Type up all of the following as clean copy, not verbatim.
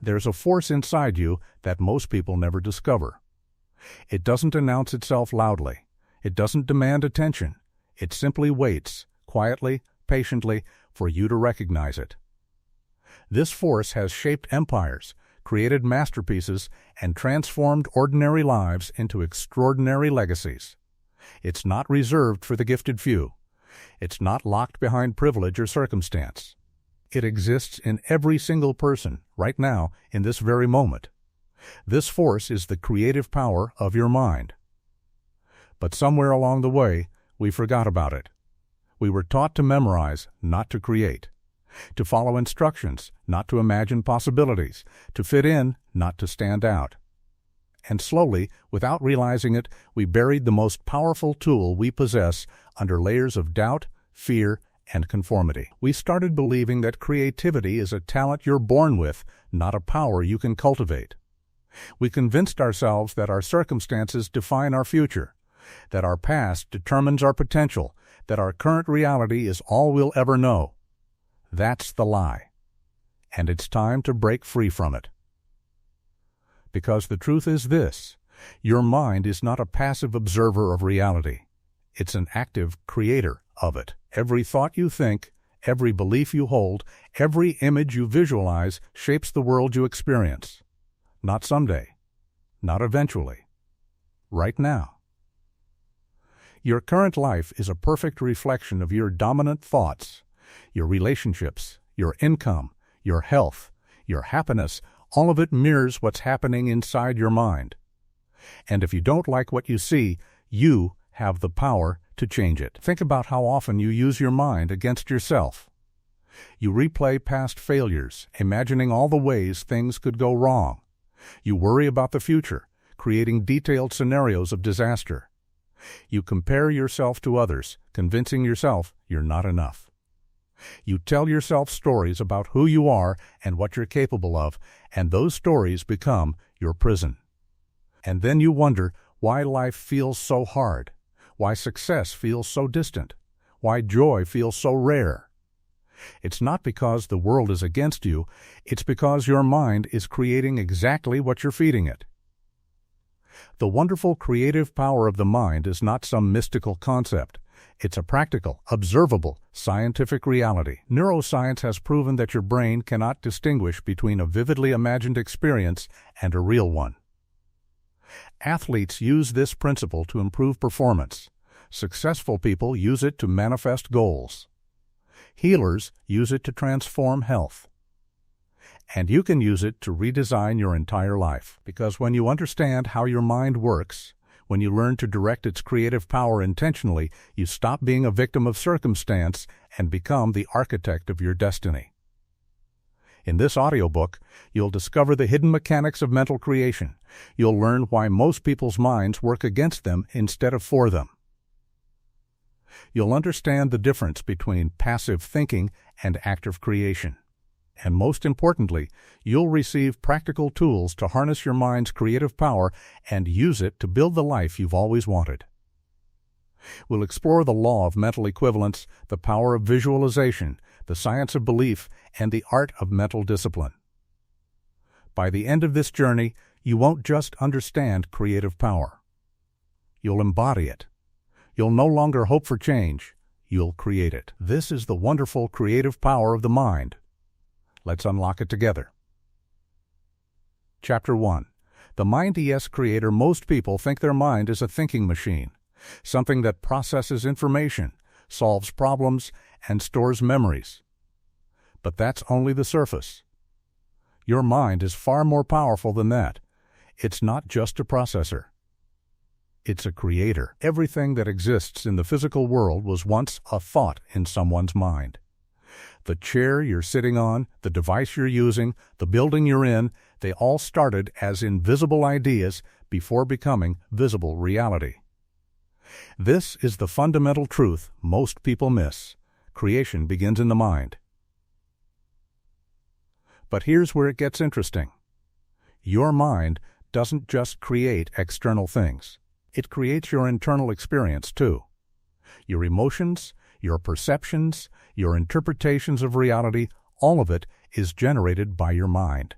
There's a force inside you that most people never discover. It doesn't announce itself loudly. It doesn't demand attention. It simply waits, quietly, patiently, for you to recognize it. This force has shaped empires, created masterpieces, and transformed ordinary lives into extraordinary legacies. It's not reserved for the gifted few. It's not locked behind privilege or circumstance. It exists in every single person, right now, in this very moment. This force is the creative power of your mind. But somewhere along the way, we forgot about it. We were taught to memorize, not to create. To follow instructions, not to imagine possibilities. To fit in, not to stand out. And slowly, without realizing it, we buried the most powerful tool we possess under layers of doubt, fear, and conformity. We started believing that creativity is a talent you're born with, not a power you can cultivate. We convinced ourselves that our circumstances define our future, that our past determines our potential, that our current reality is all we'll ever know. That's the lie. And it's time to break free from it. Because the truth is this: your mind is not a passive observer of reality. It's an active creator of it. Every thought you think, every belief you hold, every image you visualize shapes the world you experience. Not someday, not eventually, right now. Your current life is a perfect reflection of your dominant thoughts, your relationships, your income, your health, your happiness. All of it mirrors what's happening inside your mind. And if you don't like what you see, you have the power to change it. Think about how often you use your mind against yourself. You replay past failures, imagining all the ways things could go wrong. You worry about the future, creating detailed scenarios of disaster. You compare yourself to others, convincing yourself you're not enough. You tell yourself stories about who you are and what you're capable of, and those stories become your prison. And then you wonder why life feels so hard, why success feels so distant, why joy feels so rare. It's not because the world is against you, it's because your mind is creating exactly what you're feeding it. The wonderful creative power of the mind is not some mystical concept. It's a practical, observable, scientific reality. Neuroscience has proven that your brain cannot distinguish between a vividly imagined experience and a real one. Athletes use this principle to improve performance. Successful people use it to manifest goals. Healers use it to transform health. And you can use it to redesign your entire life. Because when you understand how your mind works, when you learn to direct its creative power intentionally, you stop being a victim of circumstance and become the architect of your destiny. In this audiobook, you'll discover the hidden mechanics of mental creation. You'll learn why most people's minds work against them instead of for them. You'll understand the difference between passive thinking and active creation. And most importantly, you'll receive practical tools to harness your mind's creative power and use it to build the life you've always wanted. We'll explore the law of mental equivalence, the power of visualization, the science of belief, and the art of mental discipline. By the end of this journey, you won't just understand creative power. You'll embody it. You'll no longer hope for change. You'll create it. This is the wonderful creative power of the mind. Let's unlock it together. Chapter 1. The Mind ES Creator. Most people think their mind is a thinking machine, something that processes information, solves problems, and stores memories. But that's only the surface. Your mind is far more powerful than that. It's not just a processor. It's a creator. Everything that exists in the physical world was once a thought in someone's mind. The chair you're sitting on, the device you're using, the building you're in, they all started as invisible ideas before becoming visible reality. This is the fundamental truth most people miss. Creation begins in the mind. But here's where it gets interesting. Your mind doesn't just create external things. It creates your internal experience too. Your emotions, your perceptions, your interpretations of reality, all of it is generated by your mind.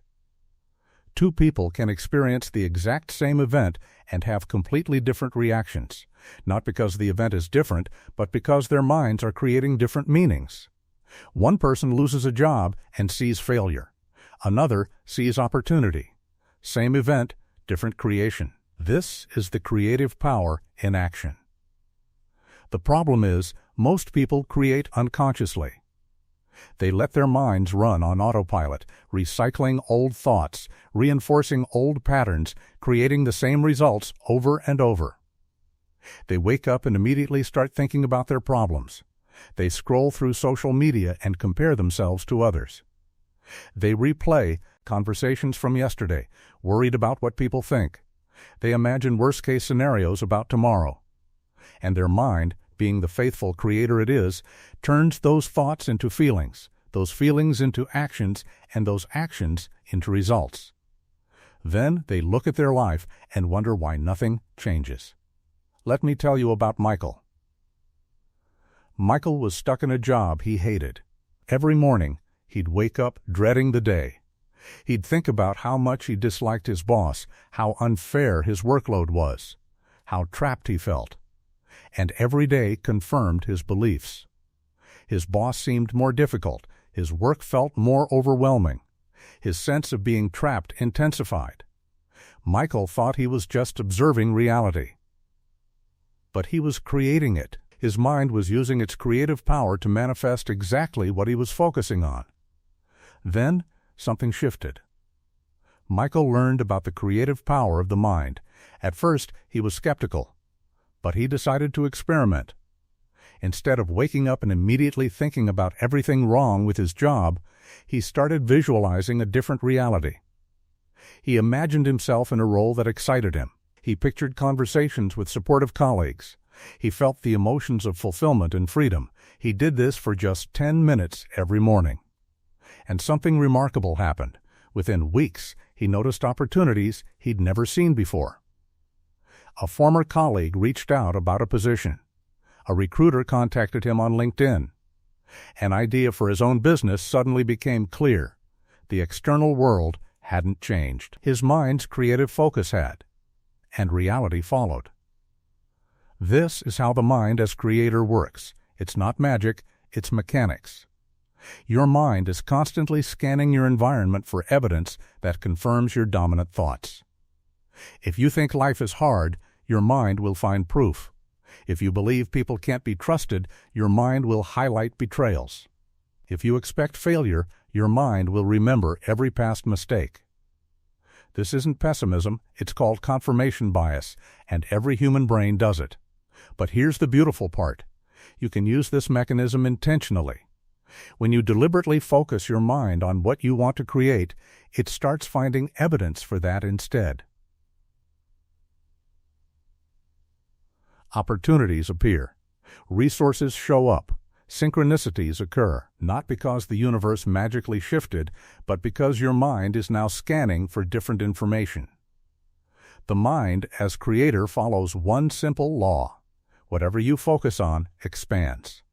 Two people can experience the exact same event and have completely different reactions, not because the event is different, but because their minds are creating different meanings. One person loses a job and sees failure. Another sees opportunity. Same event, different creation. This is the creative power in action. The problem is, most people create unconsciously. They let their minds run on autopilot, recycling old thoughts, reinforcing old patterns, creating the same results over and over. They wake up and immediately start thinking about their problems. They scroll through social media and compare themselves to others. They replay conversations from yesterday, worried about what people think. They imagine worst-case scenarios about tomorrow. And their mind, being the faithful creator it is, turns those thoughts into feelings, those feelings into actions, and those actions into results. Then they look at their life and wonder why nothing changes. Let me tell you about Michael. Michael was stuck in a job he hated. Every morning, he'd wake up dreading the day. He'd think about how much he disliked his boss, how unfair his workload was, how trapped he felt. And every day confirmed his beliefs. His boss seemed more difficult. His work felt more overwhelming. His sense of being trapped intensified. Michael thought he was just observing reality. But he was creating it. His mind was using its creative power to manifest exactly what he was focusing on. Then something shifted. Michael learned about the creative power of the mind. At first, he was skeptical. But he decided to experiment. Instead of waking up and immediately thinking about everything wrong with his job, he started visualizing a different reality. He imagined himself in a role that excited him. He pictured conversations with supportive colleagues. He felt the emotions of fulfillment and freedom. He did this for just 10 minutes every morning. And something remarkable happened. Within weeks, he noticed opportunities he'd never seen before. A former colleague reached out about a position. A recruiter contacted him on LinkedIn. An idea for his own business suddenly became clear. The external world hadn't changed. His mind's creative focus had. And reality followed. This is how the mind as creator works. It's not magic, it's mechanics. Your mind is constantly scanning your environment for evidence that confirms your dominant thoughts. If you think life is hard, your mind will find proof. If you believe people can't be trusted, your mind will highlight betrayals. If you expect failure, your mind will remember every past mistake. This isn't pessimism, it's called confirmation bias, and every human brain does it. But here's the beautiful part. You can use this mechanism intentionally. When you deliberately focus your mind on what you want to create, it starts finding evidence for that instead. Opportunities appear. Resources show up. Synchronicities occur, not because the universe magically shifted, but because your mind is now scanning for different information. The mind, as creator, follows one simple law. Whatever you focus on expands.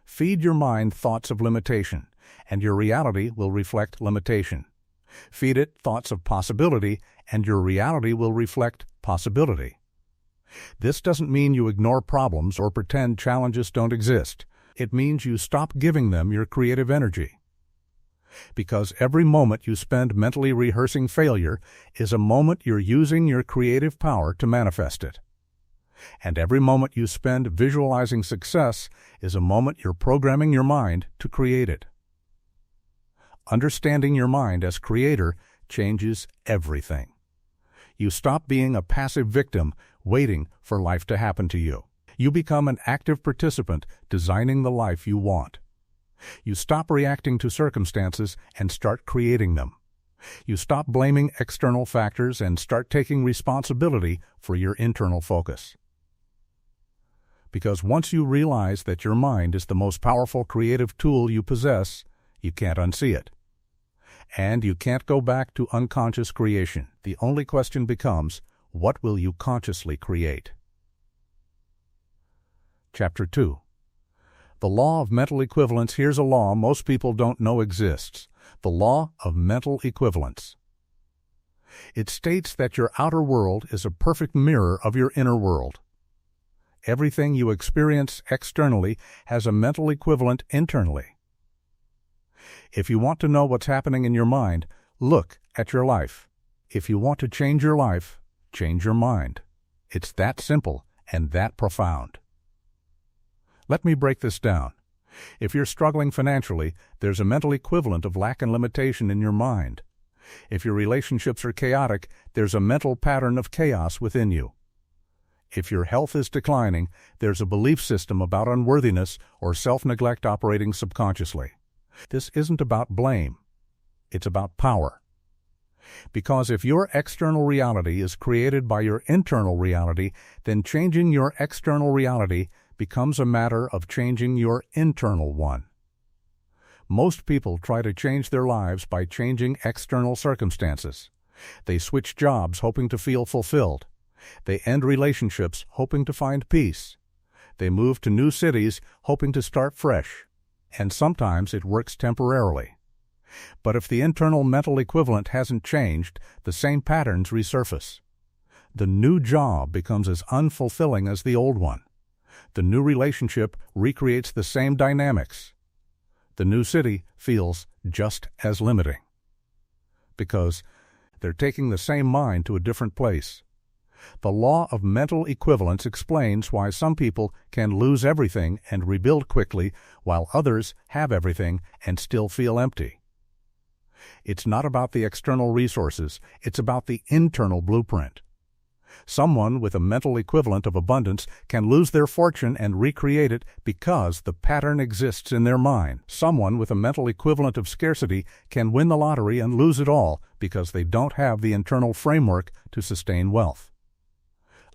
Feed your mind thoughts of limitation, and your reality will reflect limitation. Feed it thoughts of possibility, and your reality will reflect possibility. This doesn't mean you ignore problems or pretend challenges don't exist. It means you stop giving them your creative energy. Because every moment you spend mentally rehearsing failure is a moment you're using your creative power to manifest it. And every moment you spend visualizing success is a moment you're programming your mind to create it. Understanding your mind as creator changes everything. You stop being a passive victim waiting for life to happen to you. You become an active participant designing the life you want. You stop reacting to circumstances and start creating them. You stop blaming external factors and start taking responsibility for your internal focus. Because once you realize that your mind is the most powerful creative tool you possess, you can't unsee it. And you can't go back to unconscious creation. The only question becomes, what will you consciously create? Chapter 2. The law of mental equivalence. Here's a law most people don't know exists. The law of mental equivalence. It states that your outer world is a perfect mirror of your inner world. Everything you experience externally has a mental equivalent internally. If you want to know what's happening in your mind, look at your life. If you want to change your life, change your mind. It's that simple and that profound. Let me break this down. If you're struggling financially, there's a mental equivalent of lack and limitation in your mind. If your relationships are chaotic, there's a mental pattern of chaos within you. If your health is declining, there's a belief system about unworthiness or self-neglect operating subconsciously. This isn't about blame. It's about power. Because if your external reality is created by your internal reality, then changing your external reality becomes a matter of changing your internal one. Most people try to change their lives by changing external circumstances. They switch jobs hoping to feel fulfilled. They end relationships hoping to find peace. They move to new cities hoping to start fresh. And sometimes it works temporarily. But if the internal mental equivalent hasn't changed, the same patterns resurface. The new job becomes as unfulfilling as the old one. The new relationship recreates the same dynamics. The new city feels just as limiting. Because they're taking the same mind to a different place. The law of mental equivalence explains why some people can lose everything and rebuild quickly, while others have everything and still feel empty. It's not about the external resources, it's about the internal blueprint. Someone with a mental equivalent of abundance can lose their fortune and recreate it because the pattern exists in their mind. Someone with a mental equivalent of scarcity can win the lottery and lose it all because they don't have the internal framework to sustain wealth.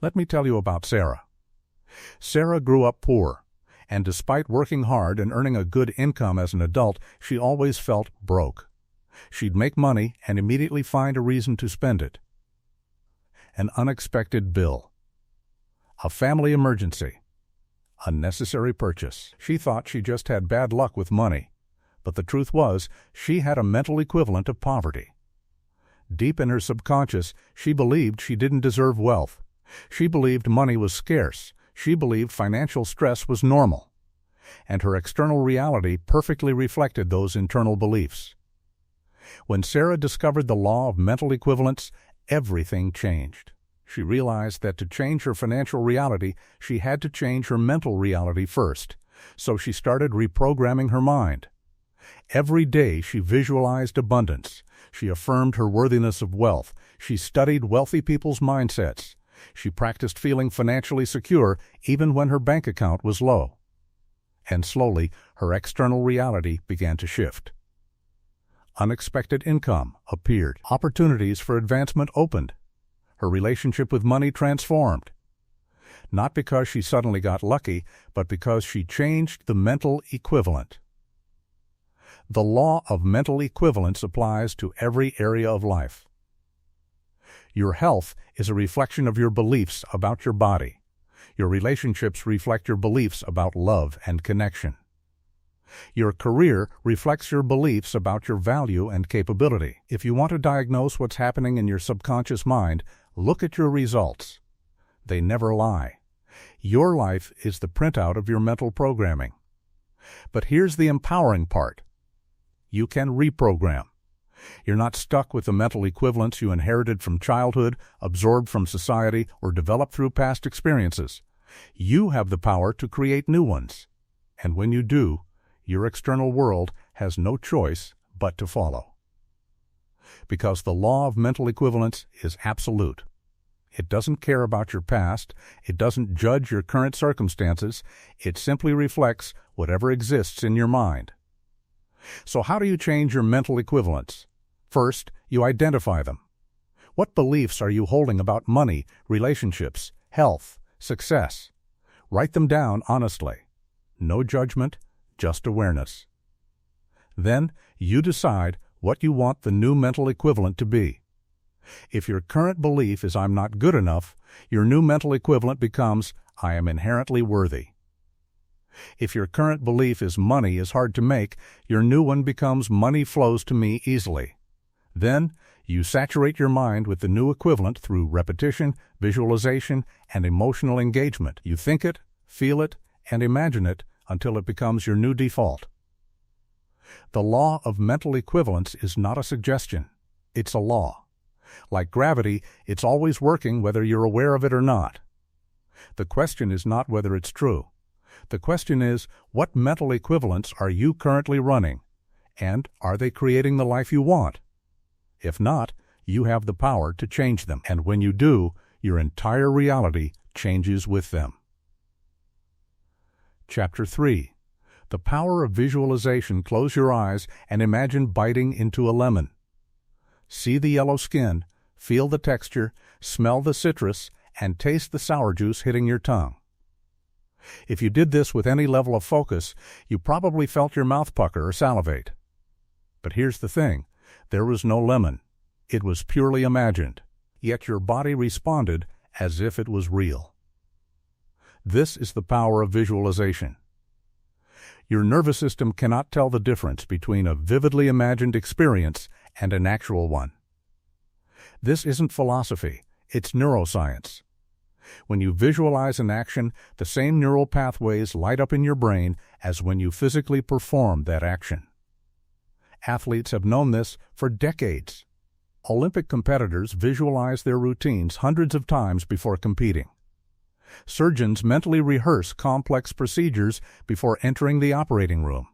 Let me tell you about Sarah. Sarah grew up poor, and despite working hard and earning a good income as an adult, she always felt broke. She'd make money and immediately find a reason to spend it. An unexpected bill. A family emergency. A necessary purchase. She thought she just had bad luck with money, but the truth was she had a mental equivalent of poverty. Deep in her subconscious, she believed she didn't deserve wealth. She believed money was scarce. She believed financial stress was normal. And her external reality perfectly reflected those internal beliefs. When Sarah discovered the law of mental equivalence, everything changed. She realized that to change her financial reality, she had to change her mental reality first. So she started reprogramming her mind. Every day she visualized abundance. She affirmed her worthiness of wealth. She studied wealthy people's mindsets. She practiced feeling financially secure even when her bank account was low. And slowly, her external reality began to shift. Unexpected income appeared. Opportunities for advancement opened. Her relationship with money transformed. Not because she suddenly got lucky, but because she changed the mental equivalent. The law of mental equivalence applies to every area of life. Your health is a reflection of your beliefs about your body. Your relationships reflect your beliefs about love and connection. Your career reflects your beliefs about your value and capability. If you want to diagnose what's happening in your subconscious mind, look at your results. They never lie. Your life is the printout of your mental programming. But here's the empowering part. You can reprogram. You're not stuck with the mental equivalents you inherited from childhood, absorbed from society, or developed through past experiences. You have the power to create new ones. And when you do, your external world has no choice but to follow. Because the law of mental equivalence is absolute. It doesn't care about your past. It doesn't judge your current circumstances. It simply reflects whatever exists in your mind. So how do you change your mental equivalents? First, you identify them. What beliefs are you holding about money, relationships, health, success? Write them down honestly. No judgment, just awareness. Then, you decide what you want the new mental equivalent to be. If your current belief is "I'm not good enough," your new mental equivalent becomes "I am inherently worthy." If your current belief is "money is hard to make," your new one becomes "money flows to me easily." Then, you saturate your mind with the new equivalent through repetition, visualization, and emotional engagement. You think it, feel it, and imagine it until it becomes your new default. The law of mental equivalence is not a suggestion. It's a law. Like gravity, it's always working whether you're aware of it or not. The question is not whether it's true. The question is, what mental equivalents are you currently running? And are they creating the life you want? If not, you have the power to change them. And when you do, your entire reality changes with them. Chapter 3. The power of visualization. Close your eyes and imagine biting into a lemon. See the yellow skin, feel the texture, smell the citrus, and taste the sour juice hitting your tongue. If you did this with any level of focus, you probably felt your mouth pucker or salivate. But here's the thing, there was no lemon. It was purely imagined, yet your body responded as if it was real. This is the power of visualization. Your nervous system cannot tell the difference between a vividly imagined experience and an actual one. This isn't philosophy, it's neuroscience. When you visualize an action, the same neural pathways light up in your brain as when you physically perform that action. Athletes have known this for decades. Olympic competitors visualize their routines hundreds of times before competing. Surgeons mentally rehearse complex procedures before entering the operating room.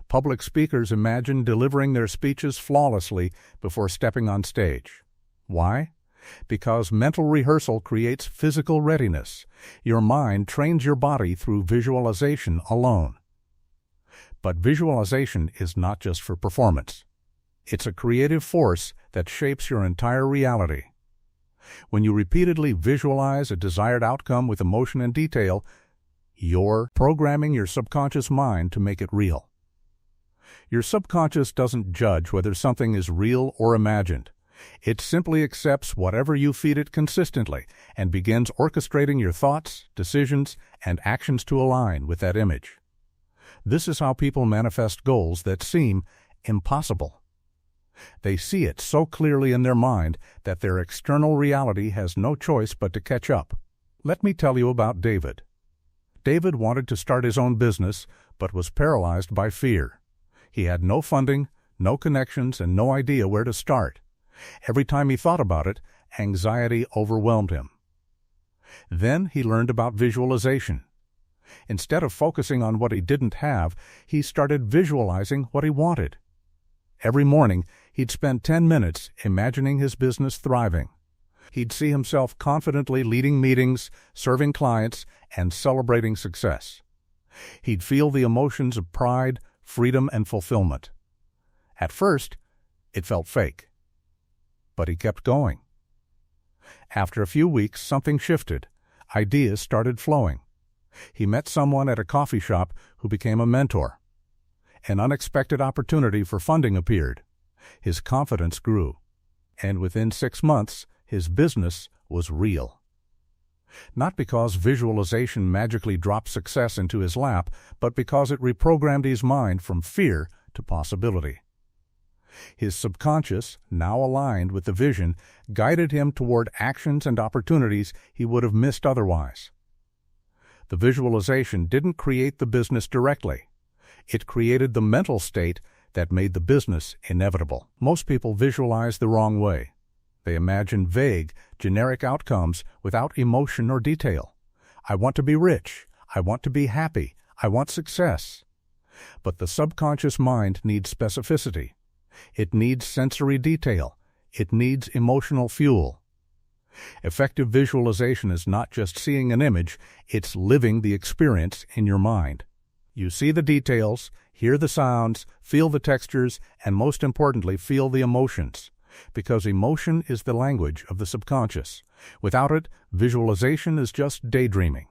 Public speakers imagine delivering their speeches flawlessly before stepping on stage. Why? Because mental rehearsal creates physical readiness. Your mind trains your body through visualization alone. But visualization is not just for performance. It's a creative force that shapes your entire reality. When you repeatedly visualize a desired outcome with emotion and detail, you're programming your subconscious mind to make it real. Your subconscious doesn't judge whether something is real or imagined. It simply accepts whatever you feed it consistently and begins orchestrating your thoughts, decisions, and actions to align with that image. This is how people manifest goals that seem impossible. They see it so clearly in their mind that their external reality has no choice but to catch up. Let me tell you about David. David wanted to start his own business, but was paralyzed by fear. He had no funding, no connections, and no idea where to start. Every time he thought about it, anxiety overwhelmed him. Then he learned about visualization. Instead of focusing on what he didn't have, he started visualizing what he wanted. Every morning, he'd spend 10 minutes imagining his business thriving. He'd see himself confidently leading meetings, serving clients, and celebrating success. He'd feel the emotions of pride, freedom, and fulfillment. At first, it felt fake. But he kept going. After a few weeks, something shifted. Ideas started flowing. He met someone at a coffee shop who became a mentor. An unexpected opportunity for funding appeared. His confidence grew. And within 6 months, his business was real. Not because visualization magically dropped success into his lap, but because it reprogrammed his mind from fear to possibility. His subconscious, now aligned with the vision, guided him toward actions and opportunities he would have missed otherwise. The visualization didn't create the business directly. It created the mental state that made the business inevitable. Most people visualize the wrong way. They imagine vague, generic outcomes without emotion or detail. I want to be rich. I want to be happy. I want success. But the subconscious mind needs specificity. It needs sensory detail. It needs emotional fuel. Effective visualization is not just seeing an image, it's living the experience in your mind. You see the details, hear the sounds, feel the textures, and most importantly, feel the emotions. Because emotion is the language of the subconscious. Without it, visualization is just daydreaming.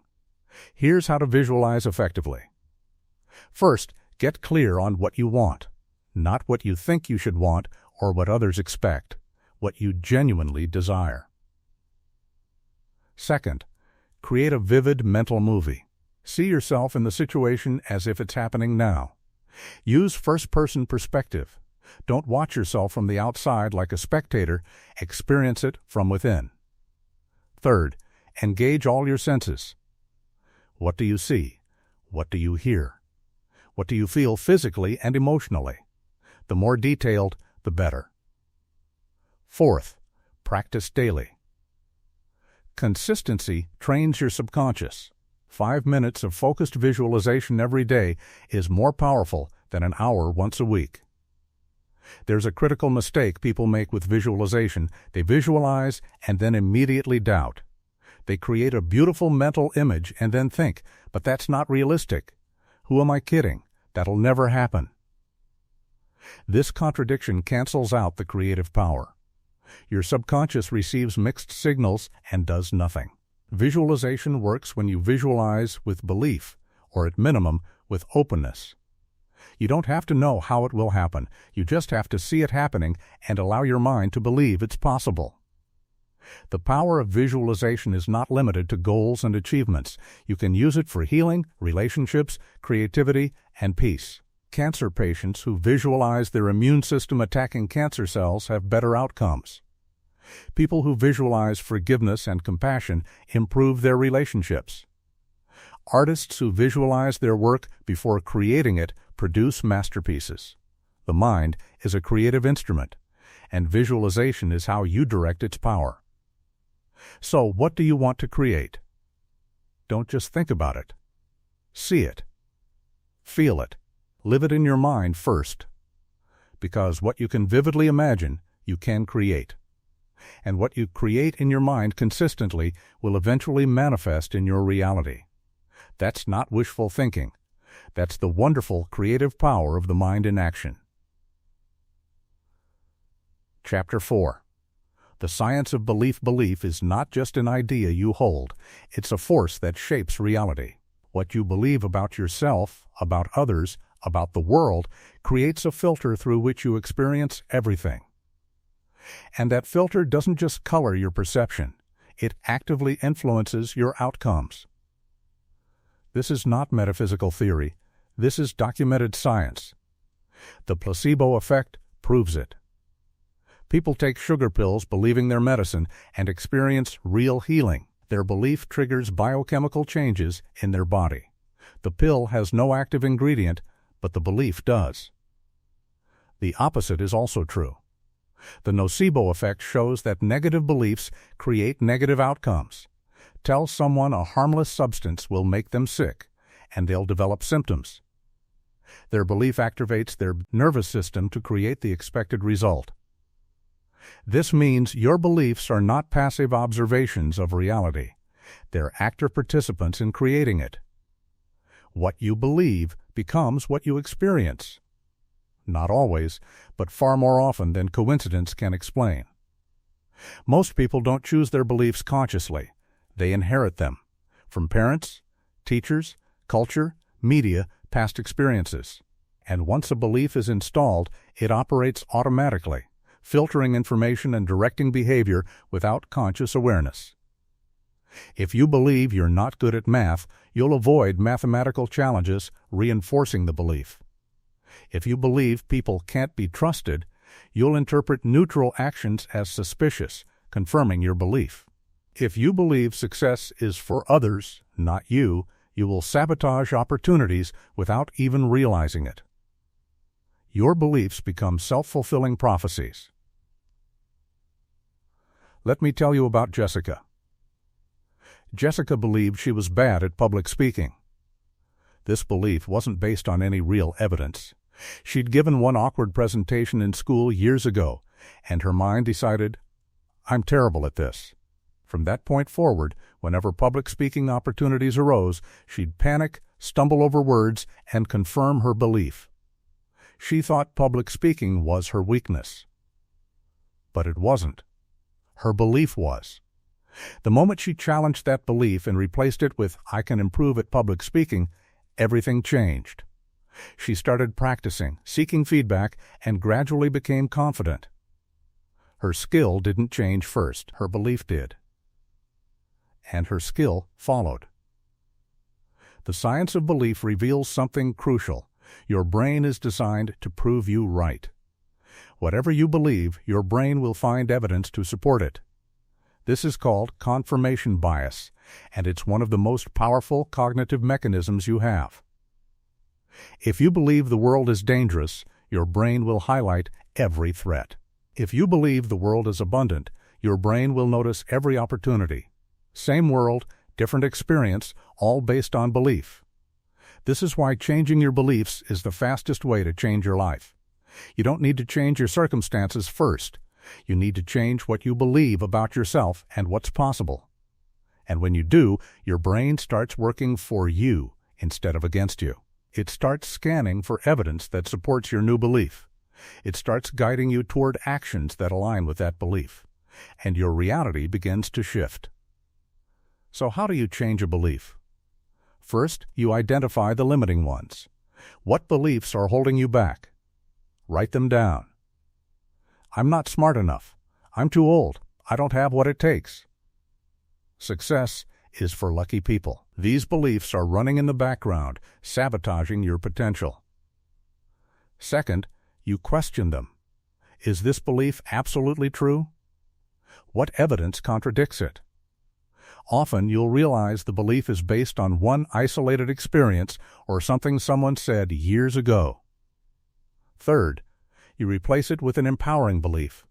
Here's how to visualize effectively. First, get clear on what you want. Not what you think you should want or what others expect. What you genuinely desire. Second, create a vivid mental movie. See yourself in the situation as if it's happening now. Use first-person perspective. Don't watch yourself from the outside like a spectator. Experience it from within. Third, engage all your senses. What do you see? What do you hear? What do you feel physically and emotionally? The more detailed, the better. Fourth, practice daily. Consistency trains your subconscious. 5 minutes of focused visualization every day is more powerful than an hour once a week. There's a critical mistake people make with visualization. They visualize and then immediately doubt. They create a beautiful mental image and then think, but that's not realistic. Who am I kidding? That'll never happen. This contradiction cancels out the creative power. Your subconscious receives mixed signals and does nothing. Visualization works when you visualize with belief, or at minimum, with openness. You don't have to know how it will happen. You just have to see it happening and allow your mind to believe it's possible. The power of visualization is not limited to goals and achievements. You can use it for healing, relationships, creativity, and peace. Cancer patients who visualize their immune system attacking cancer cells have better outcomes. People who visualize forgiveness and compassion improve their relationships. Artists who visualize their work before creating it produce masterpieces. The mind is a creative instrument, and visualization is how you direct its power. So, what do you want to create? Don't just think about it. See it. Feel it. Live it in your mind first. Because what you can vividly imagine, you can create. And what you create in your mind consistently will eventually manifest in your reality. That's not wishful thinking. That's the wonderful creative power of the mind in action. Chapter 4. The science of belief. Belief is not just an idea you hold. It's a force that shapes reality. What you believe about yourself, about others, about the world, creates a filter through which you experience everything. And that filter doesn't just color your perception. It actively influences your outcomes. This is not metaphysical theory. This is documented science. The placebo effect proves it. People take sugar pills believing they're medicine and experience real healing. Their belief triggers biochemical changes in their body. The pill has no active ingredient, but the belief does. The opposite is also true. The nocebo effect shows that negative beliefs create negative outcomes. Tell someone a harmless substance will make them sick, and they'll develop symptoms. Their belief activates their nervous system to create the expected result. This means your beliefs are not passive observations of reality. They're active participants in creating it. What you believe becomes what you experience. Not always, but far more often than coincidence can explain. Most people don't choose their beliefs consciously. They inherit them from parents, teachers, culture, media, past experiences. And once a belief is installed, it operates automatically, filtering information and directing behavior without conscious awareness. If you believe you're not good at math, you'll avoid mathematical challenges, reinforcing the belief. If you believe people can't be trusted, you'll interpret neutral actions as suspicious, confirming your belief. If you believe success is for others, not you, you will sabotage opportunities without even realizing it. Your beliefs become self-fulfilling prophecies. Let me tell you about Jessica. Jessica believed she was bad at public speaking. This belief wasn't based on any real evidence. She'd given one awkward presentation in school years ago, and her mind decided, I'm terrible at this. From that point forward, whenever public speaking opportunities arose, she'd panic, stumble over words, and confirm her belief. She thought public speaking was her weakness. But it wasn't. Her belief was. The moment she challenged that belief and replaced it with, I can improve at public speaking, everything changed. She started practicing, seeking feedback, and gradually became confident. Her skill didn't change first, her belief did. And her skill followed. The science of belief reveals something crucial. Your brain is designed to prove you right. Whatever you believe, your brain will find evidence to support it. This is called confirmation bias, and it's one of the most powerful cognitive mechanisms you have. If you believe the world is dangerous, your brain will highlight every threat. If you believe the world is abundant, your brain will notice every opportunity. Same world, different experience, all based on belief. This is why changing your beliefs is the fastest way to change your life. You don't need to change your circumstances first. You need to change what you believe about yourself and what's possible. And when you do, your brain starts working for you instead of against you. It starts scanning for evidence that supports your new belief. It starts guiding you toward actions that align with that belief. And your reality begins to shift. So how do you change a belief? First, you identify the limiting ones. What beliefs are holding you back? Write them down. I'm not smart enough. I'm too old. I don't have what it takes. Success is for lucky people. These beliefs are running in the background, sabotaging your potential. Second, you question them. Is this belief absolutely true? What evidence contradicts it? Often you'll realize the belief is based on one isolated experience or something someone said years ago. Third, you replace it with an empowering belief.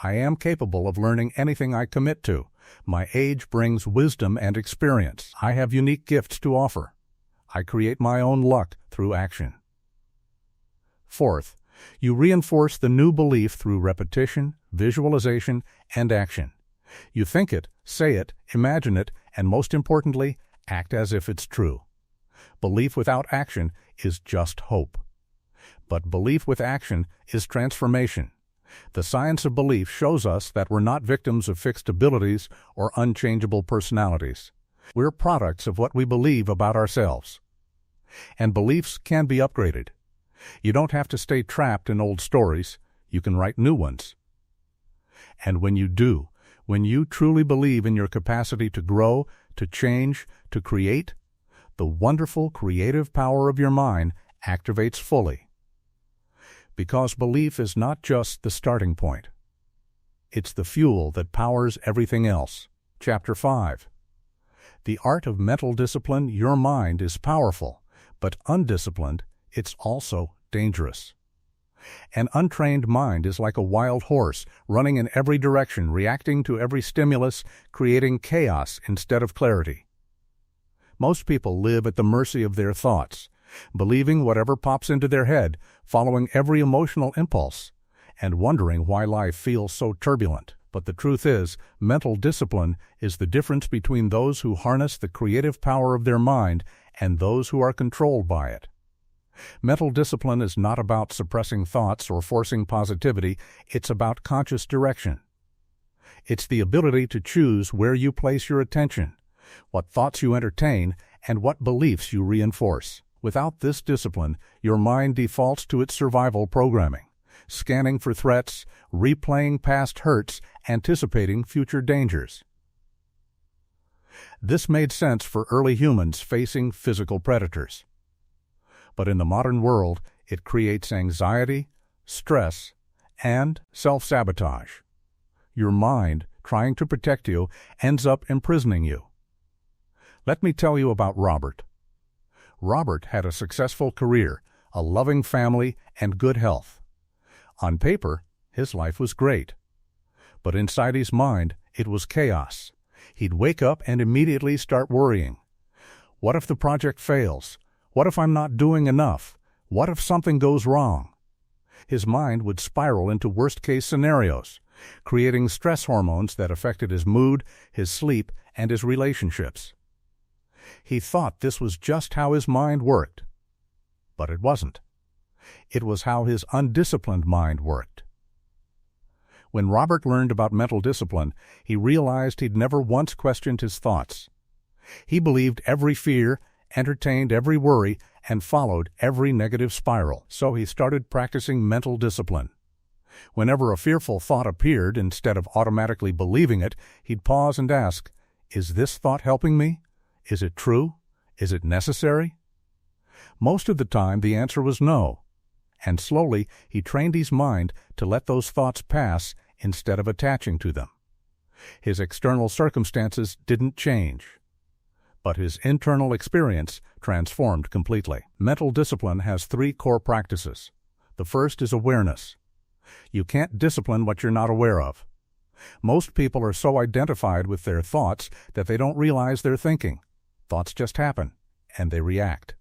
I am capable of learning anything I commit to. My age brings wisdom and experience. I have unique gifts to offer. I create my own luck through action. Fourth, you reinforce the new belief through repetition, visualization, and action. You think it, say it, imagine it, and most importantly, act as if it's true. Belief without action is just hope. But belief with action is transformation. The science of belief shows us that we're not victims of fixed abilities or unchangeable personalities. We're products of what we believe about ourselves. And beliefs can be upgraded. You don't have to stay trapped in old stories. You can write new ones. And when you do, when you truly believe in your capacity to grow, to change, to create, the wonderful creative power of your mind activates fully. Because belief is not just the starting point. It's the fuel that powers everything else. Chapter 5. The art of mental discipline. Your mind is powerful, but undisciplined, it's also dangerous. An untrained mind is like a wild horse, running in every direction, reacting to every stimulus, creating chaos instead of clarity. Most people live at the mercy of their thoughts, believing whatever pops into their head, following every emotional impulse, and wondering why life feels so turbulent. But the truth is, mental discipline is the difference between those who harness the creative power of their mind and those who are controlled by it. Mental discipline is not about suppressing thoughts or forcing positivity. It's about conscious direction. It's the ability to choose where you place your attention, what thoughts you entertain, and what beliefs you reinforce. Without this discipline, your mind defaults to its survival programming, scanning for threats, replaying past hurts, anticipating future dangers. This made sense for early humans facing physical predators. But in the modern world, it creates anxiety, stress, and self-sabotage. Your mind, trying to protect you, ends up imprisoning you. Let me tell you about Robert. Robert had a successful career, a loving family, and good health. On paper, his life was great. But inside his mind, it was chaos. He'd wake up and immediately start worrying. What if the project fails? What if I'm not doing enough? What if something goes wrong? His mind would spiral into worst-case scenarios, creating stress hormones that affected his mood, his sleep, and his relationships. He thought this was just how his mind worked. But it wasn't. It was how his undisciplined mind worked. When Robert learned about mental discipline, he realized he'd never once questioned his thoughts. He believed every fear, entertained every worry, and followed every negative spiral. So he started practicing mental discipline. Whenever a fearful thought appeared, instead of automatically believing it, he'd pause and ask, "Is this thought helping me? Is it true? Is it necessary?" Most of the time, the answer was no. and slowly he trained his mind to let those thoughts pass instead of attaching to them. His external circumstances didn't change, but his internal experience transformed completely. Mental discipline has 3 core practices. The first is awareness. You can't discipline what you're not aware of. Most people are so identified with their thoughts that they don't realize they're thinking. Thoughts just happen, and they react.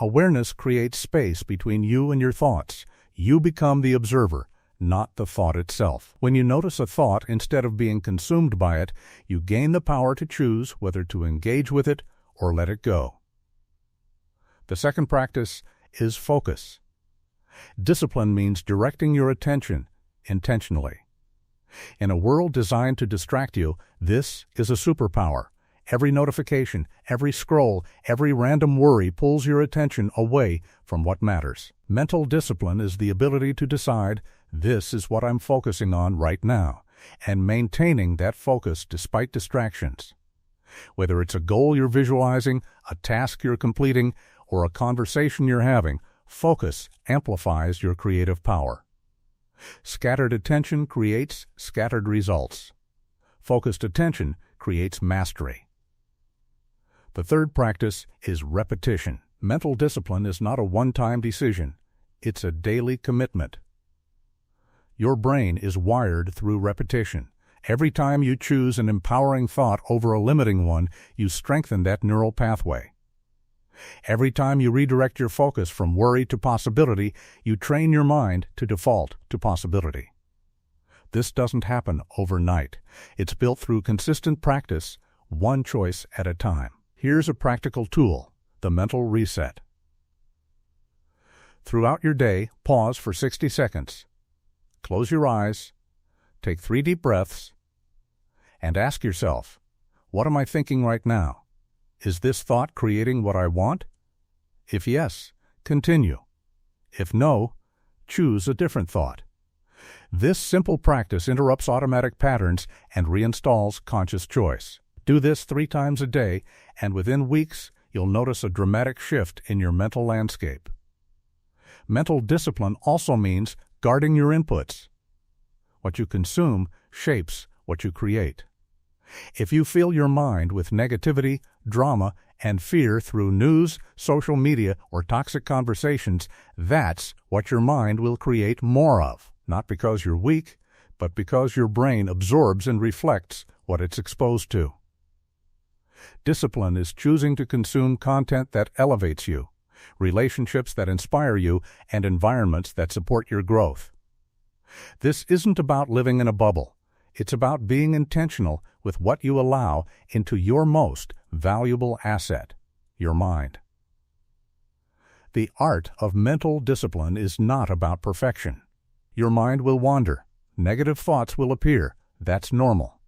Awareness creates space between you and your thoughts. You become the observer, not the thought itself. When you notice a thought instead of being consumed by it, you gain the power to choose whether to engage with it or let it go. The second practice is focus. Discipline means directing your attention intentionally. In a world designed to distract you, this is a superpower. Every notification, every scroll, every random worry pulls your attention away from what matters. Mental discipline is the ability to decide, this is what I'm focusing on right now, and maintaining that focus despite distractions. Whether it's a goal you're visualizing, a task you're completing, or a conversation you're having, focus amplifies your creative power. Scattered attention creates scattered results. Focused attention creates mastery. The third practice is repetition. Mental discipline is not a one-time decision. It's a daily commitment. Your brain is wired through repetition. Every time you choose an empowering thought over a limiting one, you strengthen that neural pathway. Every time you redirect your focus from worry to possibility, you train your mind to default to possibility. This doesn't happen overnight. It's built through consistent practice, one choice at a time. Here's a practical tool, the mental reset. Throughout your day, pause for 60 seconds. Close your eyes, take 3 deep breaths, and ask yourself, what am I thinking right now? Is this thought creating what I want? If yes, continue. If no, choose a different thought. This simple practice interrupts automatic patterns and reinstalls conscious choice. Do this 3 times a day, and within weeks, you'll notice a dramatic shift in your mental landscape. Mental discipline also means guarding your inputs. What you consume shapes what you create. If you fill your mind with negativity, drama, and fear through news, social media, or toxic conversations, that's what your mind will create more of. Not because you're weak, but because your brain absorbs and reflects what it's exposed to. Discipline is choosing to consume content that elevates you, relationships that inspire you, and environments that support your growth. This isn't about living in a bubble. It's about being intentional with what you allow into your most valuable asset, your mind. The art of mental discipline is not about perfection. Your mind will wander. Negative thoughts will appear. That's normal.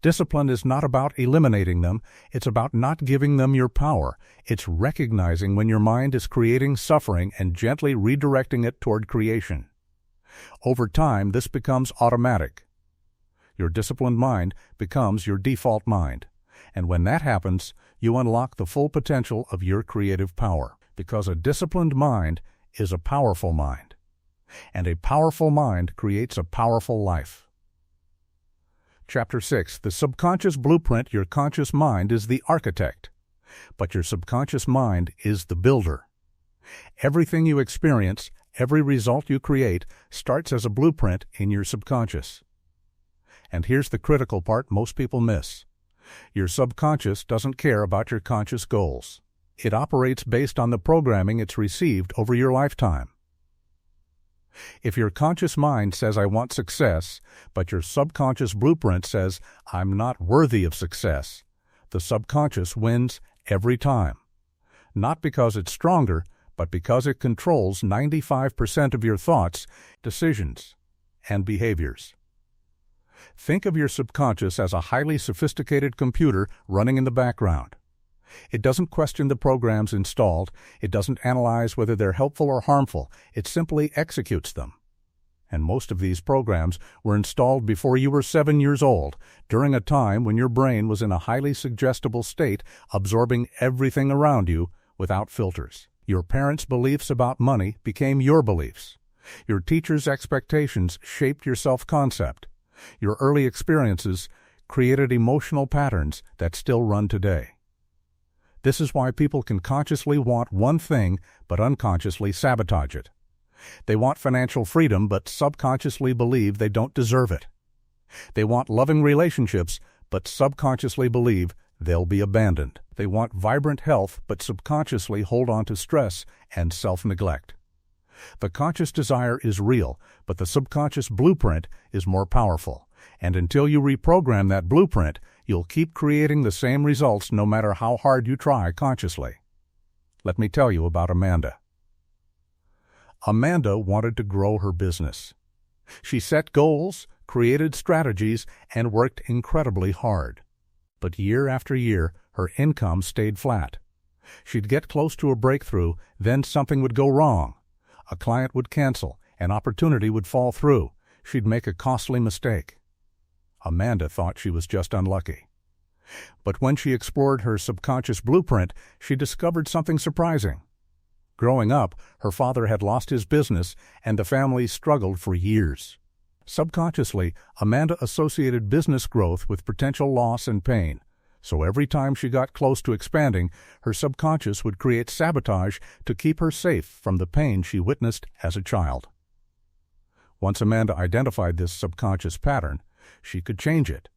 Discipline is not about eliminating them. It's about not giving them your power. It's recognizing when your mind is creating suffering and gently redirecting it toward creation. Over time, this becomes automatic. Your disciplined mind becomes your default mind. And when that happens, you unlock the full potential of your creative power. Because a disciplined mind is a powerful mind. And a powerful mind creates a powerful life. Chapter 6. The subconscious blueprint. Your conscious mind is the architect, but your subconscious mind is the builder. Everything you experience, every result you create, starts as a blueprint in your subconscious. And here's the critical part most people miss. Your subconscious doesn't care about your conscious goals. It operates based on the programming it's received over your lifetime. If your conscious mind says, I want success, but your subconscious blueprint says, I'm not worthy of success, the subconscious wins every time. Not because it's stronger, but because it controls 95% of your thoughts, decisions, and behaviors. Think of your subconscious as a highly sophisticated computer running in the background. It doesn't question the programs installed. It doesn't analyze whether they're helpful or harmful. It simply executes them. And most of these programs were installed before you were 7 years old, during a time when your brain was in a highly suggestible state, absorbing everything around you without filters. Your parents' beliefs about money became your beliefs. Your teacher's expectations shaped your self-concept. Your early experiences created emotional patterns that still run today. This is why people can consciously want one thing but unconsciously sabotage it. They want financial freedom but subconsciously believe they don't deserve it. They want loving relationships but subconsciously believe they'll be abandoned. They want vibrant health but subconsciously hold on to stress and self-neglect. The conscious desire is real, but the subconscious blueprint is more powerful. And until you reprogram that blueprint, you'll keep creating the same results no matter how hard you try consciously. Let me tell you about Amanda. Amanda wanted to grow her business. She set goals, created strategies, and worked incredibly hard. But year after year, her income stayed flat. She'd get close to a breakthrough, then something would go wrong. A client would cancel, an opportunity would fall through. She'd make a costly mistake. Amanda thought she was just unlucky. But when she explored her subconscious blueprint, she discovered something surprising. Growing up, her father had lost his business, and the family struggled for years. Subconsciously, Amanda associated business growth with potential loss and pain. So every time she got close to expanding, her subconscious would create sabotage to keep her safe from the pain she witnessed as a child. Once Amanda identified this subconscious pattern, she could change it.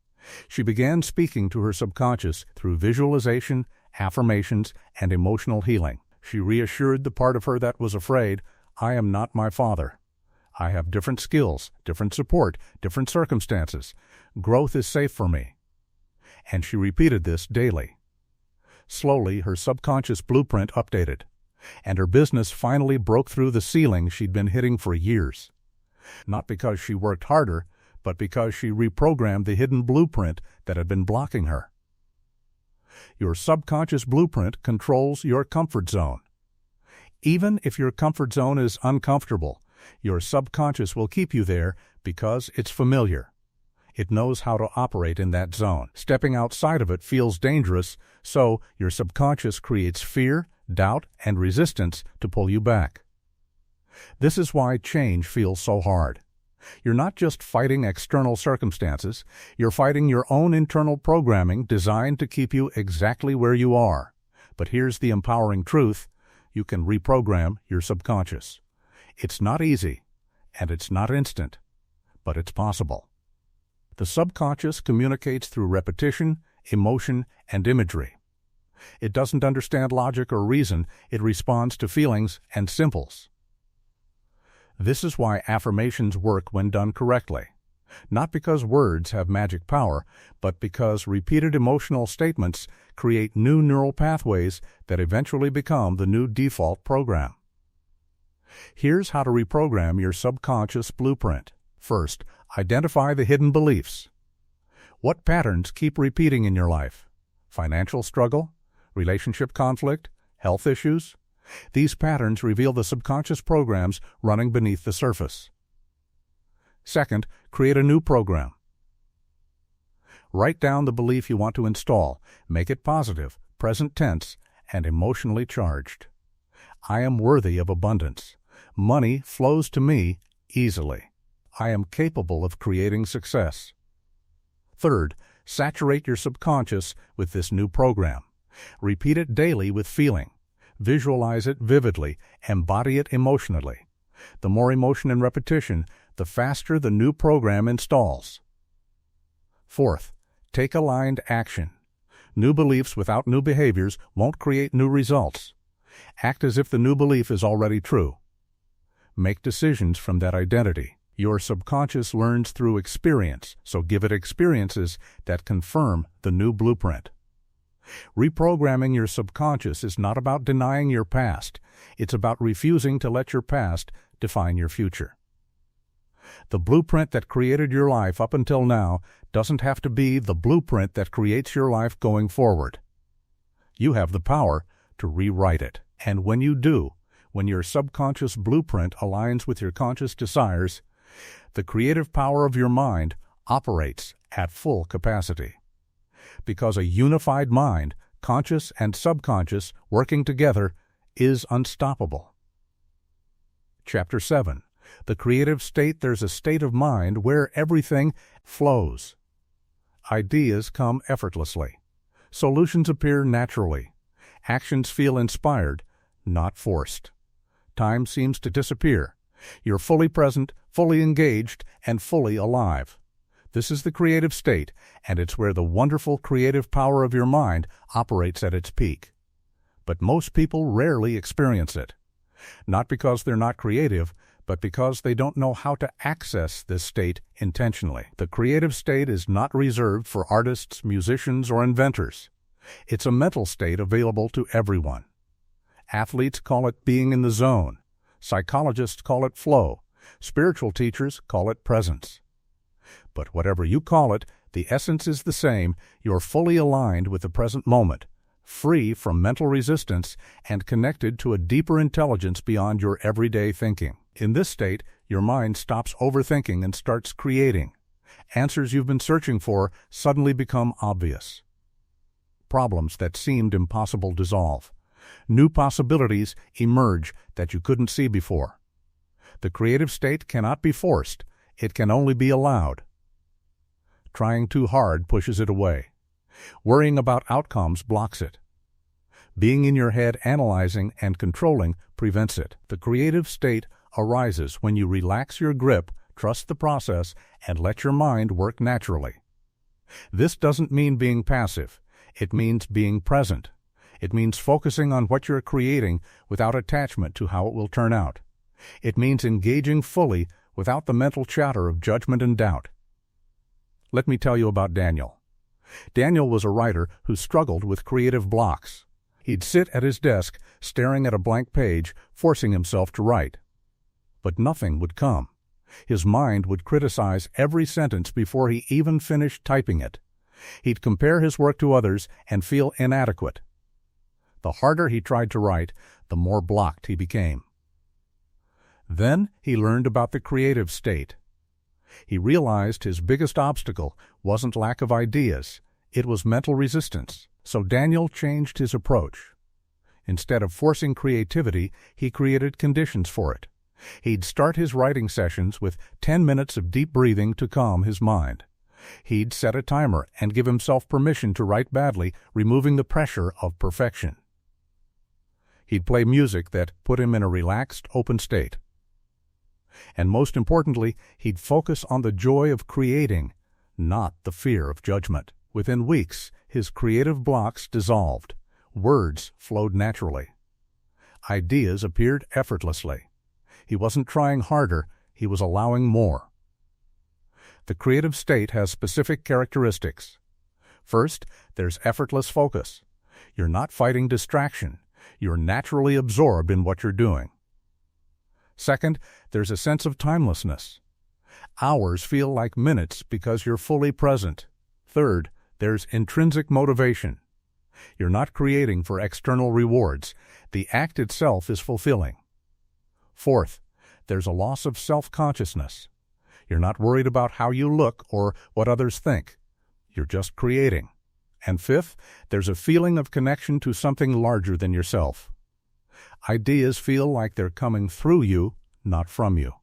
She began speaking to her subconscious through visualization, affirmations, and emotional healing. She reassured the part of her that was afraid, "I am not my father. I have different skills, different support, different circumstances. Growth is safe for me." And she repeated this daily. Slowly, her subconscious blueprint updated, and her business finally broke through the ceiling she'd been hitting for years. Not because she worked harder, but because she reprogrammed the hidden blueprint that had been blocking her. Your subconscious blueprint controls your comfort zone. Even if your comfort zone is uncomfortable, your subconscious will keep you there because it's familiar. It knows how to operate in that zone. Stepping outside of it feels dangerous, so your subconscious creates fear, doubt, and resistance to pull you back. This is why change feels so hard. You're not just fighting external circumstances, you're fighting your own internal programming designed to keep you exactly where you are. But here's the empowering truth: you can reprogram your subconscious. It's not easy, and it's not instant, but it's possible. The subconscious communicates through repetition, emotion, and imagery. It doesn't understand logic or reason, it responds to feelings and symbols. This is why affirmations work when done correctly. Not because words have magic power, but because repeated emotional statements create new neural pathways that eventually become the new default program. Here's how to reprogram your subconscious blueprint. First, identify the hidden beliefs. What patterns keep repeating in your life? Financial struggle? Relationship conflict? Health issues? These patterns reveal the subconscious programs running beneath the surface. Second, create a new program. Write down the belief you want to install. Make it positive, present tense, and emotionally charged. I am worthy of abundance. Money flows to me easily. I am capable of creating success. Third, saturate your subconscious with this new program. Repeat it daily with feeling. Visualize it vividly. Embody it emotionally. The more emotion and repetition, the faster the new program installs. Fourth, take aligned action. New beliefs without new behaviors won't create new results. Act as if the new belief is already true. Make decisions from that identity. Your subconscious learns through experience, so give it experiences that confirm the new blueprint. Reprogramming your subconscious is not about denying your past. It's about refusing to let your past define your future. The blueprint that created your life up until now doesn't have to be the blueprint that creates your life going forward. You have the power to rewrite it. And when you do, when your subconscious blueprint aligns with your conscious desires, the creative power of your mind operates at full capacity. Because a unified mind, conscious and subconscious, working together, is unstoppable. Chapter 7. The creative state. There's a state of mind where everything flows. Ideas come effortlessly. Solutions appear naturally. Actions feel inspired, not forced. Time seems to disappear. You're fully present, fully engaged, and fully alive. This is the creative state, and it's where the wonderful creative power of your mind operates at its peak. But most people rarely experience it. Not because they're not creative, but because they don't know how to access this state intentionally. The creative state is not reserved for artists, musicians, or inventors. It's a mental state available to everyone. Athletes call it being in the zone. Psychologists call it flow. Spiritual teachers call it presence. But whatever you call it, the essence is the same. You're fully aligned with the present moment, free from mental resistance, and connected to a deeper intelligence beyond your everyday thinking. In this state, your mind stops overthinking and starts creating. Answers you've been searching for suddenly become obvious. Problems that seemed impossible dissolve. New possibilities emerge that you couldn't see before. The creative state cannot be forced. It can only be allowed. Trying too hard pushes it away. Worrying about outcomes blocks it. Being in your head analyzing and controlling prevents it. The creative state arises when you relax your grip, trust the process, and let your mind work naturally. This doesn't mean being passive. It means being present. It means focusing on what you're creating without attachment to how it will turn out. It means engaging fully without the mental chatter of judgment and doubt. Let me tell you about Daniel. Daniel was a writer who struggled with creative blocks. He'd sit at his desk, staring at a blank page, forcing himself to write. But nothing would come. His mind would criticize every sentence before he even finished typing it. He'd compare his work to others and feel inadequate. The harder he tried to write, the more blocked he became. Then he learned about the creative state. He realized his biggest obstacle wasn't lack of ideas, it was mental resistance. So Daniel changed his approach. Instead of forcing creativity, he created conditions for it. He'd start his writing sessions with 10 minutes of deep breathing to calm his mind. He'd set a timer and give himself permission to write badly, removing the pressure of perfection. He'd play music that put him in a relaxed, open state. And most importantly, he'd focus on the joy of creating, not the fear of judgment. Within weeks, his creative blocks dissolved. Words flowed naturally. Ideas appeared effortlessly. He wasn't trying harder, he was allowing more. The creative state has specific characteristics. First, there's effortless focus. You're not fighting distraction. You're naturally absorbed in what you're doing. Second, there's a sense of timelessness. Hours feel like minutes because you're fully present. Third, there's intrinsic motivation. You're not creating for external rewards. The act itself is fulfilling. Fourth, there's a loss of self-consciousness. You're not worried about how you look or what others think. You're just creating. And fifth, there's a feeling of connection to something larger than yourself. Ideas feel like they're coming through you, not from you.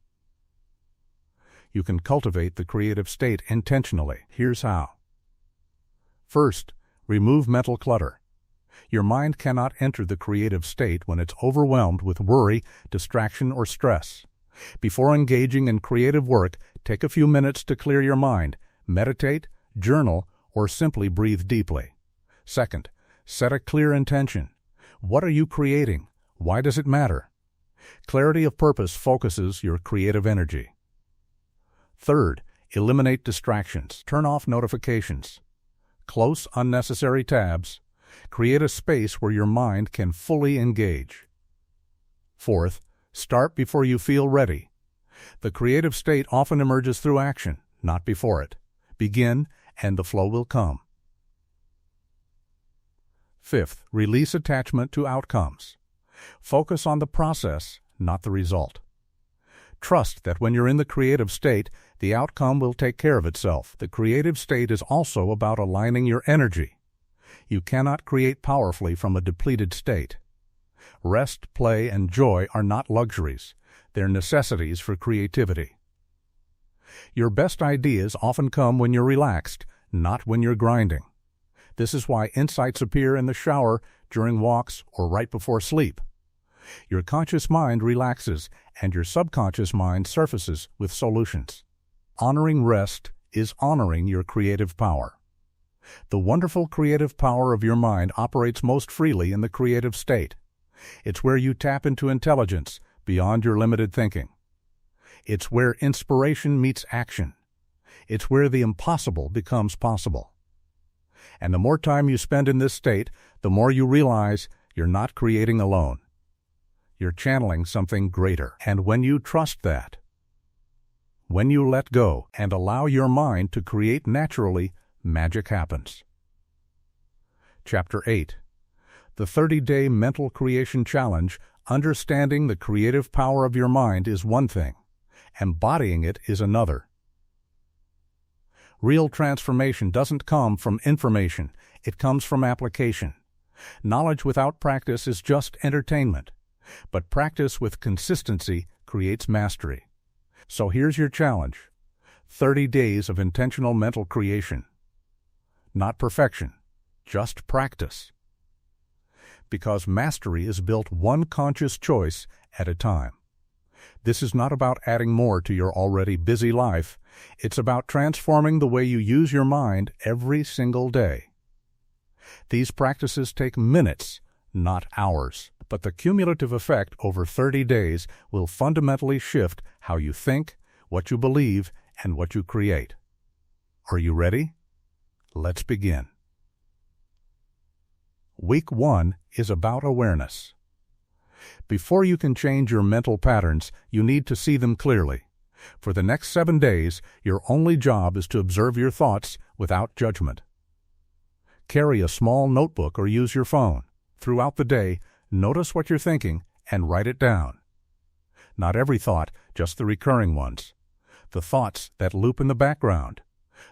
You can cultivate the creative state intentionally. Here's how. First, remove mental clutter. Your mind cannot enter the creative state when it's overwhelmed with worry, distraction, or stress. Before engaging in creative work, take a few minutes to clear your mind, meditate, journal, or simply breathe deeply. Second, set a clear intention. What are you creating? Why does it matter? Clarity of purpose focuses your creative energy. Third, eliminate distractions. Turn off notifications. Close unnecessary tabs. Create a space where your mind can fully engage. Fourth, start before you feel ready. The creative state often emerges through action, not before it. Begin, and the flow will come. Fifth, release attachment to outcomes. Focus on the process, not the result. Trust that when you're in the creative state, the outcome will take care of itself. The creative state is also about aligning your energy. You cannot create powerfully from a depleted state. Rest, play, and joy are not luxuries. They're necessities for creativity. Your best ideas often come when you're relaxed, not when you're grinding. This is why insights appear in the shower, during walks, or right before sleep. Your conscious mind relaxes, and your subconscious mind surfaces with solutions. Honoring rest is honoring your creative power. The wonderful creative power of your mind operates most freely in the creative state. It's where you tap into intelligence beyond your limited thinking. It's where inspiration meets action. It's where the impossible becomes possible. And the more time you spend in this state, the more you realize you're not creating alone. You're channeling something greater. And when you trust that, when you let go and allow your mind to create naturally, magic happens. Chapter 8. The 30-Day Mental Creation Challenge. Understanding the creative power of your mind is one thing. Embodying it is another. Real transformation doesn't come from information. It comes from application. Knowledge without practice is just entertainment. But practice with consistency creates mastery. So here's your challenge. 30 days of intentional mental creation. Not perfection, just practice. Because mastery is built one conscious choice at a time. This is not about adding more to your already busy life. It's about transforming the way you use your mind every single day. These practices take minutes, not hours, but the cumulative effect over 30 days will fundamentally shift how you think, what you believe, and what you create. Are you ready? Let's begin. Week 1 is about awareness. Before you can change your mental patterns, you need to see them clearly. For the next 7 days, your only job is to observe your thoughts without judgment. Carry a small notebook or use your phone. Throughout the day, notice what you're thinking and write it down. Not every thought, just the recurring ones. The thoughts that loop in the background.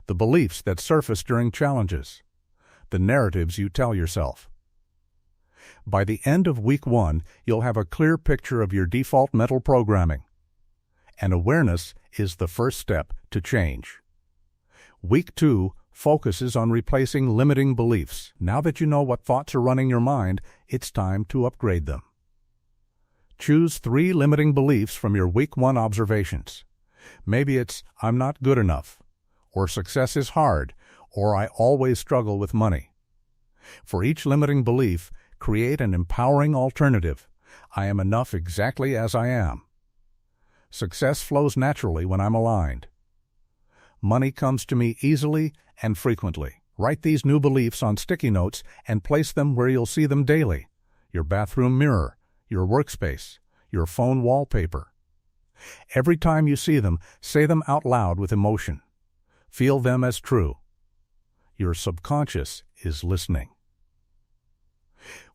The beliefs that surface during challenges. The narratives you tell yourself. By the end of week 1, you'll have a clear picture of your default mental programming. And awareness is the first step to change. Week 2 focuses on replacing limiting beliefs. Now that you know what thoughts are running your mind, it's time to upgrade them. Choose 3 limiting beliefs from your week 1 observations. Maybe it's, I'm not good enough, or success is hard, or I always struggle with money. For each limiting belief, create an empowering alternative. I am enough exactly as I am. Success flows naturally when I'm aligned. Money comes to me easily and frequently. Write these new beliefs on sticky notes and place them where you'll see them daily. Your bathroom mirror, your workspace, your phone wallpaper. Every time you see them, say them out loud with emotion. Feel them as true. Your subconscious is listening.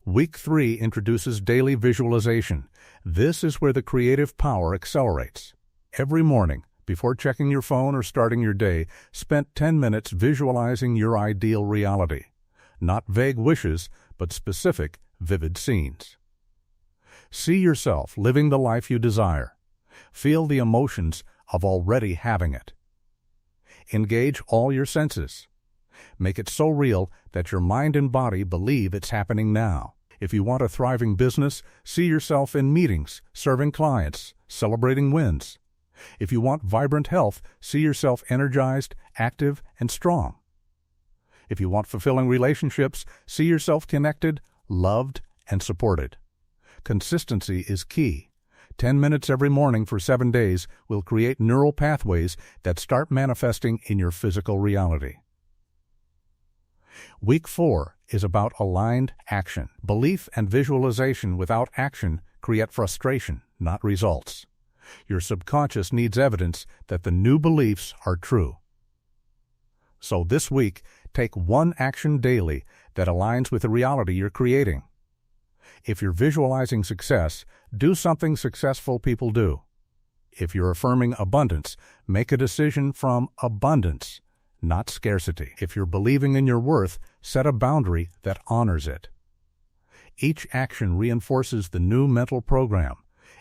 Week 3 introduces daily visualization. This is where the creative power accelerates. Every morning, before checking your phone or starting your day, spend 10 minutes visualizing your ideal reality. Not vague wishes, but specific, vivid scenes. See yourself living the life you desire. Feel the emotions of already having it. Engage all your senses. Make it so real that your mind and body believe it's happening now. If you want a thriving business, see yourself in meetings, serving clients, celebrating wins. If you want vibrant health, see yourself energized, active, and strong. If you want fulfilling relationships, see yourself connected, loved, and supported. Consistency is key. 10 minutes every morning for 7 days will create neural pathways that start manifesting in your physical reality. Week 4 is about aligned action. Belief and visualization without action create frustration, not results. Your subconscious needs evidence that the new beliefs are true. So this week, take one action daily that aligns with the reality you're creating. If you're visualizing success, do something successful people do. If you're affirming abundance, make a decision from abundance, not scarcity. If you're believing in your worth, set a boundary that honors it. Each action reinforces the new mental program.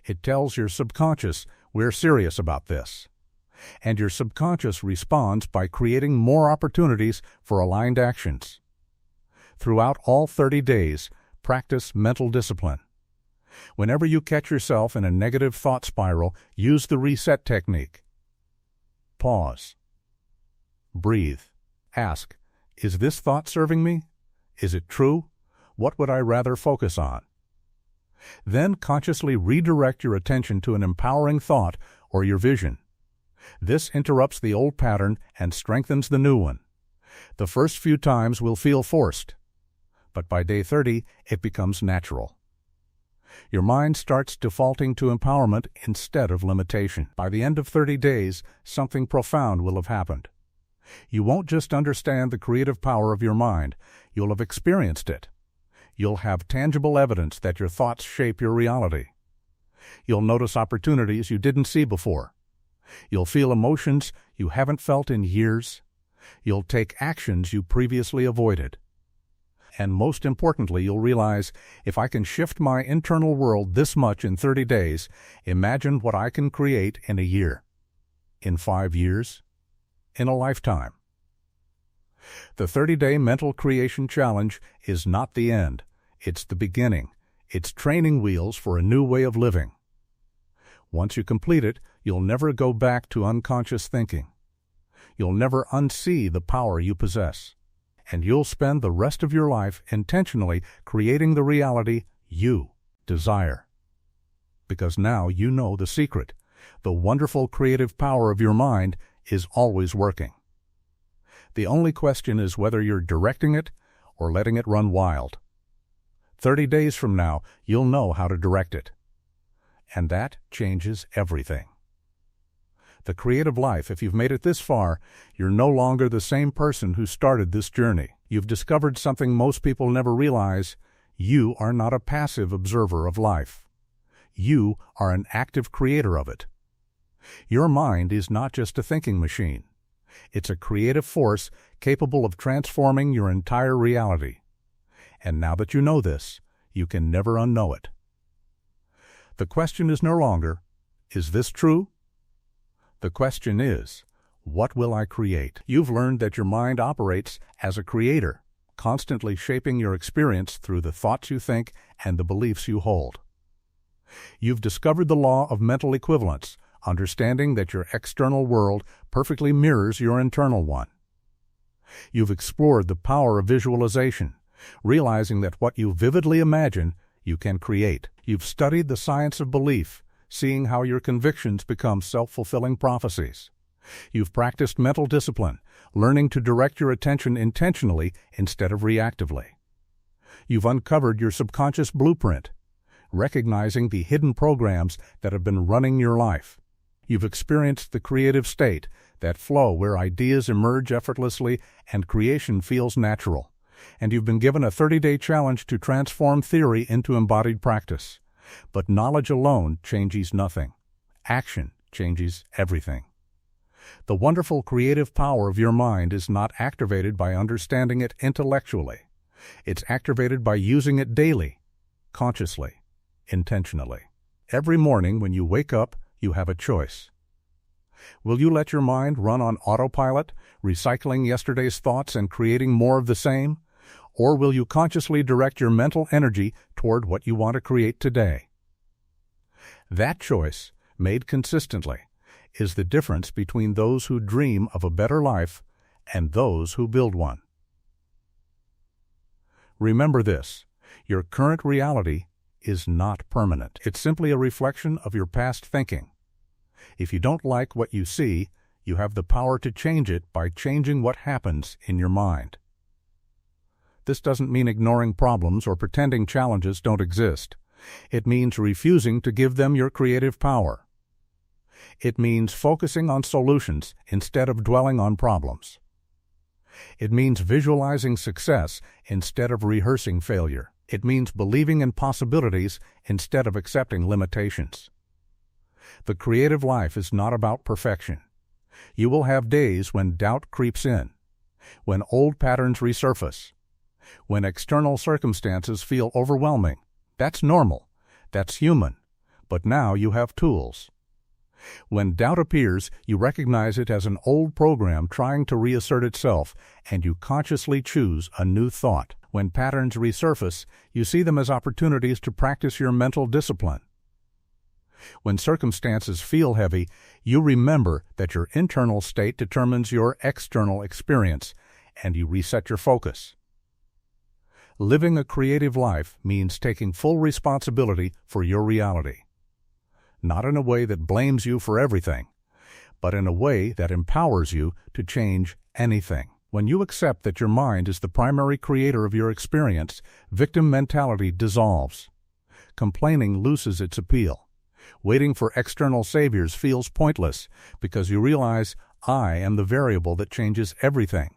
It tells your subconscious, "We're serious about this." And your subconscious responds by creating more opportunities for aligned actions. Throughout all 30 days, practice mental discipline. Whenever you catch yourself in a negative thought spiral, use the reset technique. Pause. Breathe. Ask, "Is this thought serving me? Is it true? What would I rather focus on?" Then consciously redirect your attention to an empowering thought or your vision. This interrupts the old pattern and strengthens the new one. The first few times will feel forced, but by day 30, it becomes natural. Your mind starts defaulting to empowerment instead of limitation. By the end of 30 days, something profound will have happened. You won't just understand the creative power of your mind, you'll have experienced it. You'll have tangible evidence that your thoughts shape your reality. You'll notice opportunities you didn't see before. You'll feel emotions you haven't felt in years. You'll take actions you previously avoided. And most importantly, you'll realize, if I can shift my internal world this much in 30 days, imagine what I can create in a year, in 5 years, in a lifetime. The 30-day Mental Creation Challenge is not the end. It's the beginning. It's training wheels for a new way of living. Once you complete it, you'll never go back to unconscious thinking. You'll never unsee the power you possess. And you'll spend the rest of your life intentionally creating the reality you desire. Because now you know the secret. The wonderful creative power of your mind is always working. The only question is whether you're directing it or letting it run wild. 30 days from now, you'll know how to direct it. And that changes everything. The creative life, if you've made it this far, you're no longer the same person who started this journey. You've discovered something most people never realize. You are not a passive observer of life. You are an active creator of it. Your mind is not just a thinking machine. It's a creative force capable of transforming your entire reality. And now that you know this, you can never unknow it. The question is no longer, "Is this true?" The question is, "What will I create?" You've learned that your mind operates as a creator, constantly shaping your experience through the thoughts you think and the beliefs you hold. You've discovered the law of mental equivalence, understanding that your external world perfectly mirrors your internal one. You've explored the power of visualization, realizing that what you vividly imagine, you can create. You've studied the science of belief, seeing how your convictions become self-fulfilling prophecies. You've practiced mental discipline, learning to direct your attention intentionally instead of reactively. You've uncovered your subconscious blueprint, recognizing the hidden programs that have been running your life. You've experienced the creative state, that flow where ideas emerge effortlessly and creation feels natural. And you've been given a 30-day challenge to transform theory into embodied practice. But knowledge alone changes nothing. Action changes everything. The wonderful creative power of your mind is not activated by understanding it intellectually. It's activated by using it daily, consciously, intentionally. Every morning when you wake up, you have a choice. Will you let your mind run on autopilot, recycling yesterday's thoughts and creating more of the same? Or will you consciously direct your mental energy toward what you want to create today? That choice, made consistently, is the difference between those who dream of a better life and those who build one. Remember this: your current reality is not permanent. It's simply a reflection of your past thinking. If you don't like what you see, you have the power to change it by changing what happens in your mind. This doesn't mean ignoring problems or pretending challenges don't exist. It means refusing to give them your creative power. It means focusing on solutions instead of dwelling on problems. It means visualizing success instead of rehearsing failure. It means believing in possibilities instead of accepting limitations. The creative life is not about perfection. You will have days when doubt creeps in, when old patterns resurface, When external circumstances feel overwhelming, that's normal, that's human, but now you have tools. When doubt appears, you recognize it as an old program trying to reassert itself, and you consciously choose a new thought. When patterns resurface, you see them as opportunities to practice your mental discipline. When circumstances feel heavy, you remember that your internal state determines your external experience, and you reset your focus. Living a creative life means taking full responsibility for your reality. Not in a way that blames you for everything, but in a way that empowers you to change anything. When you accept that your mind is the primary creator of your experience, victim mentality dissolves. Complaining loses its appeal. Waiting for external saviors feels pointless because you realize I am the variable that changes everything,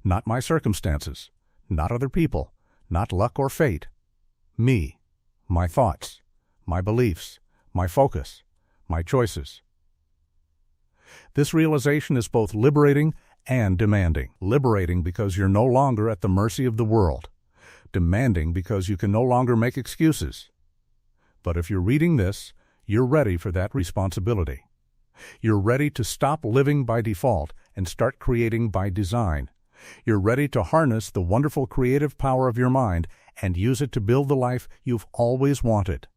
not my circumstances, not other people, not luck or fate. Me, my thoughts, my beliefs, my focus, my choices. This realization is both liberating and demanding. Liberating because you're no longer at the mercy of the world. Demanding because you can no longer make excuses. But if you're reading this, you're ready for that responsibility. You're ready to stop living by default and start creating by design. You're ready to harness the wonderful creative power of your mind and use it to build the life you've always wanted.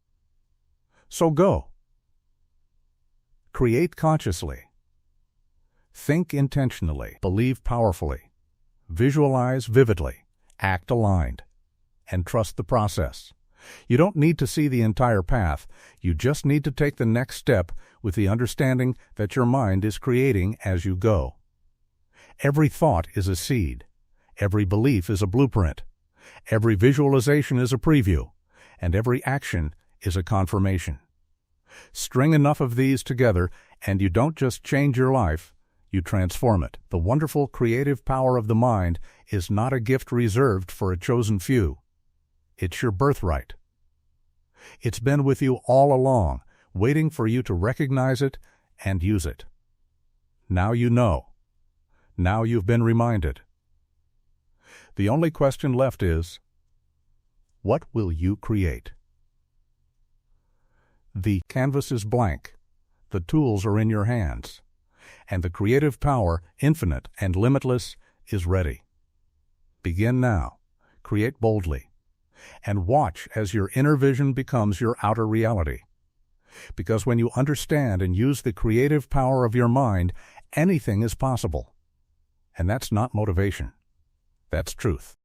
So go. Create consciously. Think intentionally. Believe powerfully. Visualize vividly. Act aligned. And trust the process. You don't need to see the entire path. You just need to take the next step with the understanding that your mind is creating as you go. Every thought is a seed. Every belief is a blueprint. Every visualization is a preview. And every action is a confirmation. String enough of these together, and you don't just change your life, you transform it. The wonderful creative power of the mind is not a gift reserved for a chosen few. It's your birthright. It's been with you all along, waiting for you to recognize it and use it. Now you know. Now you've been reminded. The only question left is, what will you create? The canvas is blank. The tools are in your hands. And the creative power, infinite and limitless, is ready. Begin now. Create boldly. And watch as your inner vision becomes your outer reality. Because when you understand and use the creative power of your mind, anything is possible. And that's not motivation. That's truth.